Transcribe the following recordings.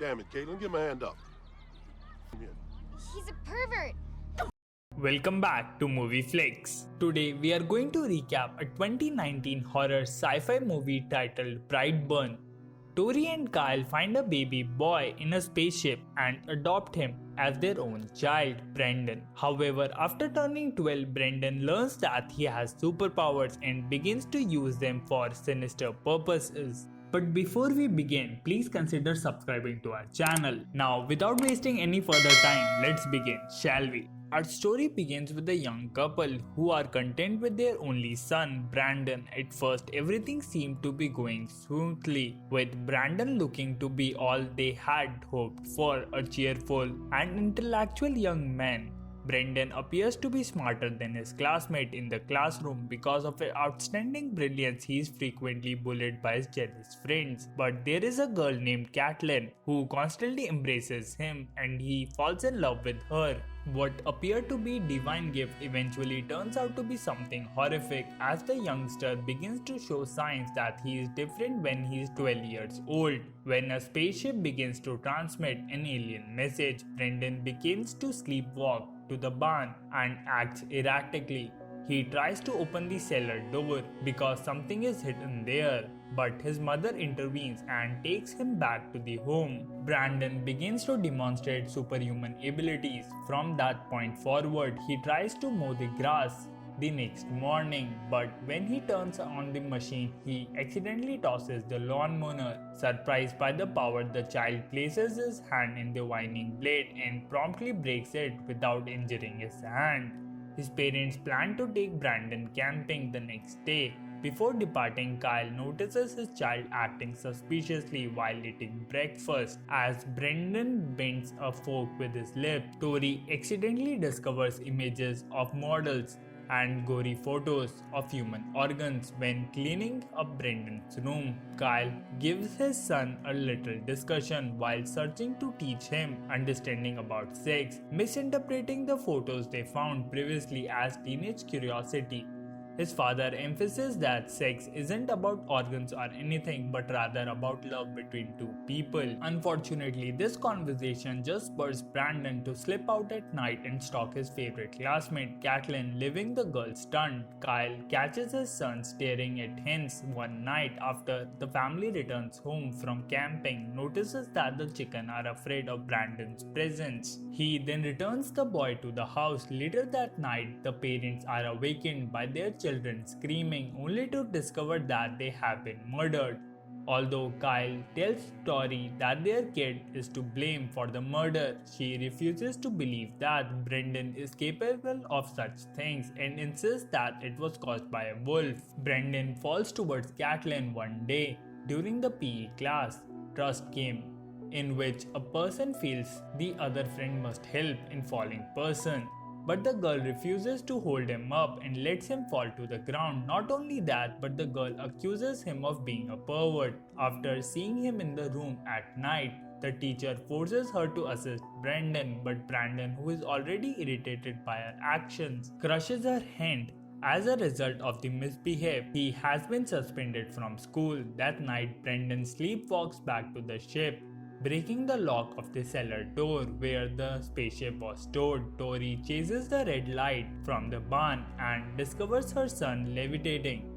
Damn it, Caitlin, give him a hand up. Come here. He's a pervert. Welcome back to Movie Flix. Today we are going to recap a 2019 horror sci-fi movie titled BrightBurn. Tori and Kyle find a baby boy in a spaceship and adopt him as their own child, Brendan. However, after turning 12, Brendan learns that he has superpowers and begins to use them for sinister purposes. But before we begin, please consider subscribing to our channel. Now, without wasting any further time, let's begin, shall we? Our story begins with a young couple who are content with their only son, Brandon. At first, everything seemed to be going smoothly, with Brandon looking to be all they had hoped for, a cheerful and intellectual young man. Brendan appears to be smarter than his classmate in the classroom. Because of his outstanding brilliance, he is frequently bullied by his jealous friends. But there is a girl named Caitlin who constantly embraces him and he falls in love with her. What appeared to be a divine gift eventually turns out to be something horrific as the youngster begins to show signs that he is different when he is 12 years old. When a spaceship begins to transmit an alien message, Brendan begins to sleepwalk to the barn and acts erratically. He tries to open the cellar door because something is hidden there, but his mother intervenes and takes him back to the home. Brandon begins to demonstrate superhuman abilities. From that point forward, he tries to mow the grass the next morning, but when he turns on the machine, he accidentally tosses the lawnmower. Surprised by the power, the child places his hand in the winding blade and promptly breaks it without injuring his hand. His parents plan to take Brandon camping the next day. Before departing, Kyle notices his child acting suspiciously while eating breakfast. As Brendan bends a fork with his lip, Tori accidentally discovers images of models and gory photos of human organs when cleaning up Brendan's room. Kyle gives his son a little discussion while searching to teach him understanding about sex, misinterpreting the photos they found previously as teenage curiosity. His father emphasizes that sex isn't about organs or anything, but rather about love between two people. Unfortunately, this conversation just spurs Brandon to slip out at night and stalk his favorite classmate, Caitlin, leaving the girl stunned. Kyle catches his son staring at hens one night after the family returns home from camping, notices that the chicken are afraid of Brandon's presence. He then returns the boy to the house. Later that night, the parents are awakened by their children screaming, only to discover that they have been murdered. Although Kyle tells Tori that their kid is to blame for the murder, she refuses to believe that Brendan is capable of such things and insists that it was caused by a wolf. Brendan falls towards Caitlin one day during the PE class. Trust game, in which a person feels the other friend must help in falling person. But the girl refuses to hold him up and lets him fall to the ground. Not only that, but the girl accuses him of being a pervert. After seeing him in the room at night, the teacher forces her to assist Brandon, but Brandon, who is already irritated by her actions, crushes her hand. As a result of the misbehave, he has been suspended from school. That night, Brandon sleepwalks back to the ship, breaking the lock of the cellar door where the spaceship was stored. Tori chases the red light from the barn and discovers her son levitating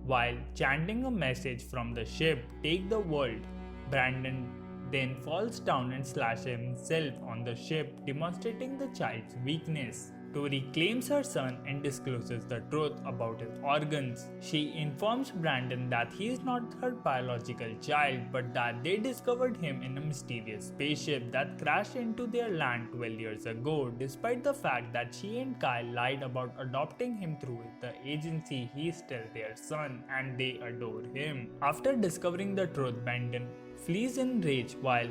while chanting a message from the ship, "Take the world." Brandon then falls down and slashes himself on the ship, demonstrating the child's weakness. Tori claims her son and discloses the truth about his organs. She informs Brandon that he is not her biological child, but that they discovered him in a mysterious spaceship that crashed into their land 12 years ago. Despite the fact that she and Kyle lied about adopting him through the agency, he is still their son and they adore him. After discovering the truth, Brandon flees in rage while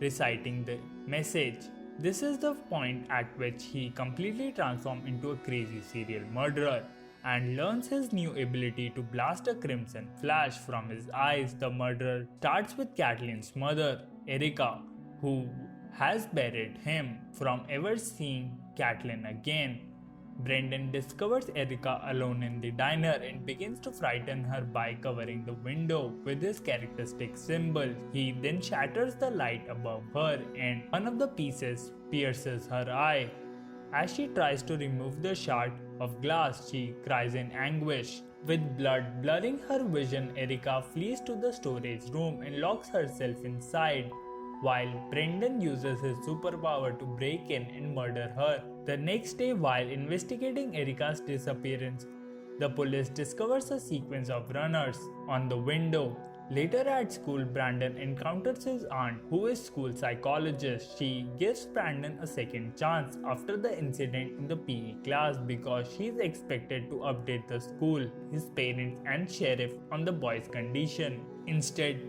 reciting the message. This is the point at which he completely transforms into a crazy serial murderer and learns his new ability to blast a crimson flash from his eyes. The murder starts with Caitlin's mother, Erica, who has buried him from ever seeing Caitlin again. Brendan discovers Erica alone in the diner and begins to frighten her by covering the window with his characteristic symbol. He then shatters the light above her and one of the pieces pierces her eye. As she tries to remove the shard of glass, she cries in anguish. With blood blurring her vision, Erica flees to the storage room and locks herself inside, while Brendan uses his superpower to break in and murder her. The next day, while investigating Erica's disappearance, the police discovers a sequence of runners on the window. Later at school, Brandon encounters his aunt, who is school psychologist. She gives Brandon a second chance after the incident in the PE class because she is expected to update the school, his parents and sheriff on the boy's condition. Instead,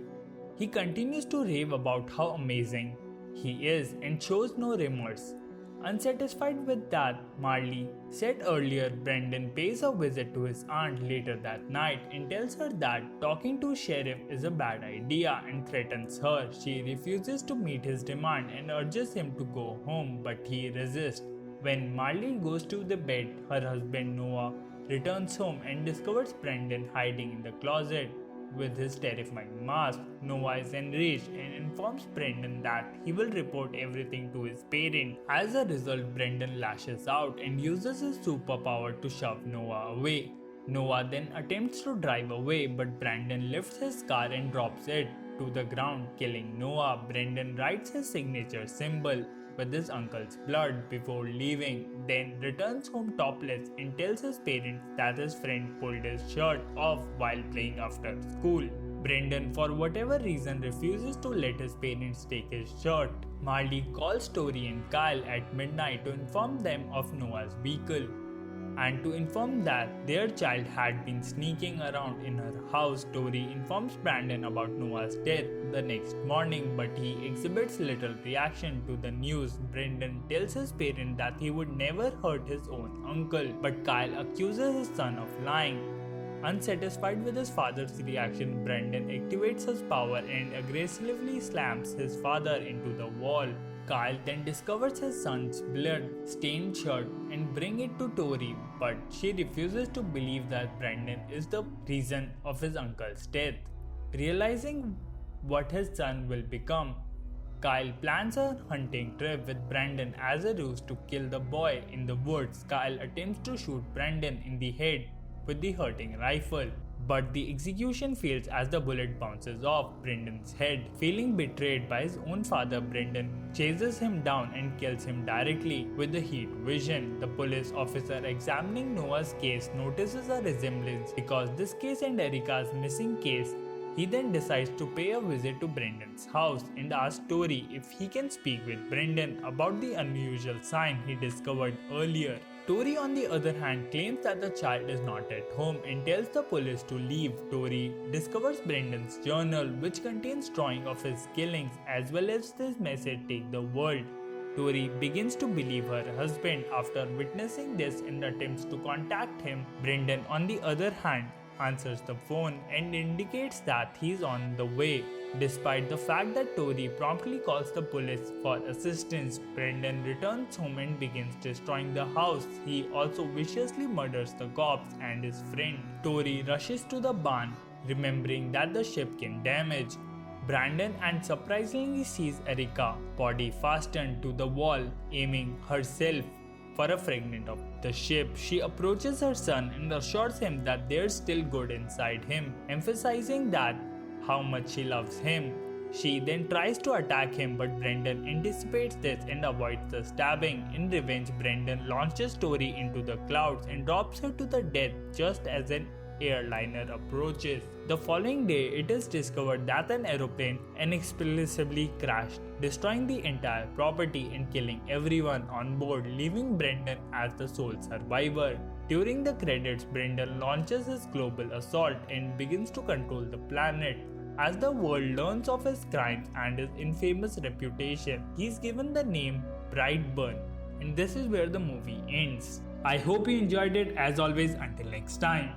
he continues to rave about how amazing he is and shows no remorse. Unsatisfied with that, Marley said earlier, Brendan pays a visit to his aunt later that night and tells her that talking to sheriff is a bad idea and threatens her. She refuses to meet his demand and urges him to go home, but he resists. When Marley goes to the bed, her husband Noah returns home and discovers Brendan hiding in the closet with his terrifying mask. Noah is enraged and informs Brendan that he will report everything to his parents. As a result, Brendan lashes out and uses his superpower to shove Noah away. Noah then attempts to drive away, but Brendan lifts his car and drops it to the ground, killing Noah. Brendan writes his signature symbol with his uncle's blood before leaving, then returns home topless and tells his parents that his friend pulled his shirt off while playing after school. Brendan, for whatever reason, refuses to let his parents take his shirt. Marley calls Tori and Kyle at midnight to inform them of Noah's vehicle and to inform that their child had been sneaking around in her house. Tori informs Brandon about Noah's death the next morning, but he exhibits little reaction to the news. Brendan tells his parents that he would never hurt his own uncle, but Kyle accuses his son of lying. Unsatisfied with his father's reaction, Brendan activates his power and aggressively slams his father into the wall. Kyle then discovers his son's blood-stained shirt and brings it to Tori, but she refuses to believe that Brendan is the reason of his uncle's death. Realizing what his son will become, Kyle plans a hunting trip with Brendan as a ruse to kill the boy in the woods. Kyle attempts to shoot Brendan in the head with the hunting rifle, but the execution fails as the bullet bounces off Brendan's head. Feeling betrayed by his own father, Brendan chases him down and kills him directly with the heat vision. The police officer examining Noah's case notices a resemblance because this case and Erica's missing case. He then decides to pay a visit to Brendan's house and asks Tori if he can speak with Brendan about the unusual sign he discovered earlier. Tori, on the other hand, claims that the child is not at home and tells the police to leave. Tori discovers Brendan's journal, which contains drawings of his killings as well as his message, "Take the world." Tori begins to believe her husband after witnessing this and attempts to contact him. Brendan, on the other hand, answers the phone and indicates that he is on the way. Despite the fact that Tori promptly calls the police for assistance, Brendan returns home and begins destroying the house. He also viciously murders the cops and his friend. Tori rushes to the barn, remembering that the ship can damage Brandon, and surprisingly sees Erica's body fastened to the wall, aiming herself for a fragment of the ship. She approaches her son and assures him that there's still good inside him, emphasizing that how much she loves him. She then tries to attack him, but Brendan anticipates this and avoids the stabbing. In revenge, Brendan launches Tori into the clouds and drops her to the death just as an airliner approaches. The following day, it is discovered that an aeroplane inexplicably crashed, destroying the entire property and killing everyone on board, leaving Brendan as the sole survivor. During the credits, Brendan launches his global assault and begins to control the planet. As the world learns of his crimes and his infamous reputation, he is given the name BrightBurn, and this is where the movie ends. I hope you enjoyed it. As always, until next time.